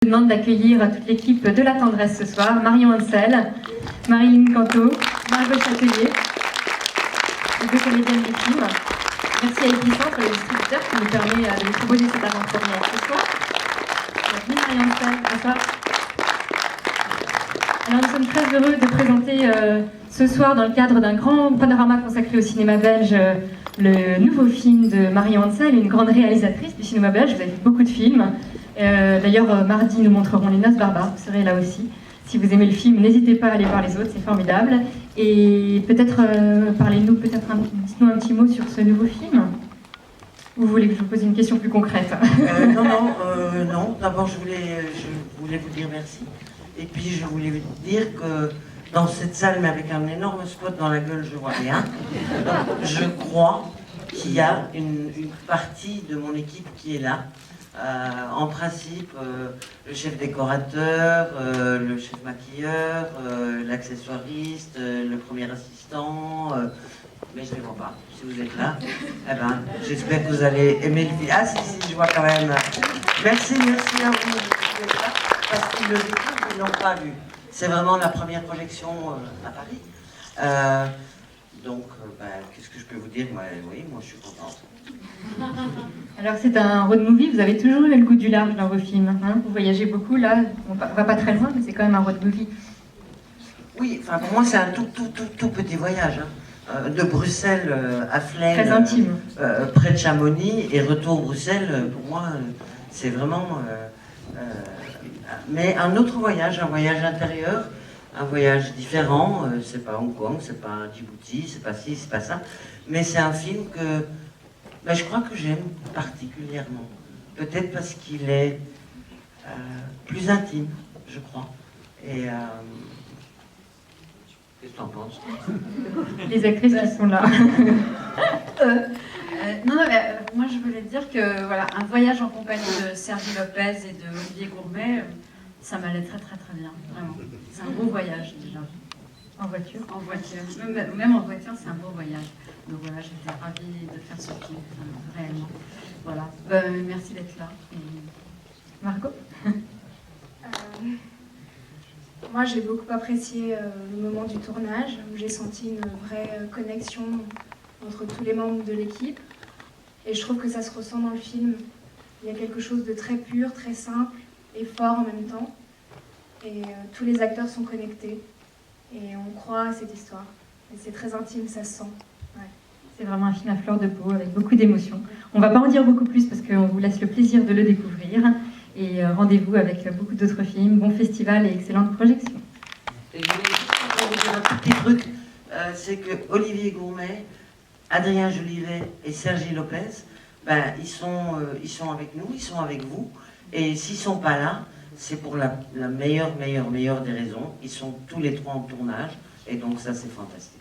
demande d'accueillir toute l'équipe de La Tendresse ce soir. Marion Ansel, Marilyn Canto, Margot Châtelier, les deux comédiennes du film. Merci à Epicentre, le distributeur, qui nous permet de vous proposer cette avant-première ce soir. Bienvenue Marion Ansel, bonsoir. Alors nous sommes très heureux de présenter ce soir, dans le cadre d'un grand panorama consacré au cinéma belge, le nouveau film de Marion Ansel, une grande réalisatrice du cinéma belge. Vous avez fait beaucoup de films. D'ailleurs, mardi, nous montrerons Les Noces barbares. Vous serez là aussi. Si vous aimez le film, n'hésitez pas à aller voir les autres, c'est formidable. Et peut-être, parlez-nous, dites-nous un petit mot sur ce nouveau film. Ou vous voulez que je vous pose une question plus concrète? Non. D'abord, je voulais vous dire merci. Et puis, je voulais vous dire que dans cette salle, mais avec un énorme spot dans la gueule, je vois rien. Donc, je crois qu'il y a une partie de mon équipe qui est là. En principe, le chef décorateur, le chef maquilleur, l'accessoiriste, le premier assistant, mais je ne les vois pas. Si vous êtes là, eh ben, j'espère que vous allez aimer le film. Ah si, je vois quand même. Merci à vous d'être là, parce qu'ils le découvrent, ils ne l'ont pas vu. C'est vraiment la première projection à Paris. Qu'est-ce que je peux vous dire? Oui, moi je suis contente. Alors c'est un road movie, vous avez toujours eu le goût du large dans vos films, hein? Vous voyagez beaucoup là, on va pas très loin, mais c'est quand même un road movie. Oui, enfin pour moi c'est un tout petit voyage, hein. De Bruxelles à Flaine, très intime. Près de Chamonix, et retour Bruxelles, pour moi c'est vraiment... mais un autre voyage, un voyage intérieur, un voyage différent, c'est pas Hong Kong, c'est pas Djibouti, c'est pas ci, c'est pas ça, mais c'est un film que je crois que j'aime particulièrement. Peut-être parce qu'il est plus intime, je crois. Et qu'est-ce que tu en penses? Les actrices qui sont là. Moi je voulais dire que voilà, un voyage en compagnie de Sergi Lopez et de Olivier Gourmet, ça m'allait très bien, vraiment. C'est un beau voyage déjà. En voiture? En voiture. Même en voiture, c'est un beau voyage. Donc voilà, j'étais ravie de faire ce film, réellement. Voilà. Merci d'être là. Et... Margot? Moi, j'ai beaucoup apprécié le moment du tournage, où j'ai senti une vraie connexion entre tous les membres de l'équipe. Et je trouve que ça se ressent dans le film. Il y a quelque chose de très pur, très simple et fort en même temps. Et tous les acteurs sont connectés. Et on croit à cette histoire. Et c'est très intime, ça se sent. Ouais. C'est vraiment un film à fleur de peau, avec beaucoup d'émotions. On ne va pas en dire beaucoup plus parce qu'on vous laisse le plaisir de le découvrir. Et rendez-vous avec beaucoup d'autres films. Bon festival et excellente projection. Et je voulais juste vous dire un tout petit truc. C'est que Olivier Gourmet, Adrien Jolivet et Sergi Lopez, ils sont avec nous, ils sont avec vous. Et s'ils ne sont pas là, c'est pour la meilleure des raisons. Ils sont tous les trois en tournage, et donc ça c'est fantastique.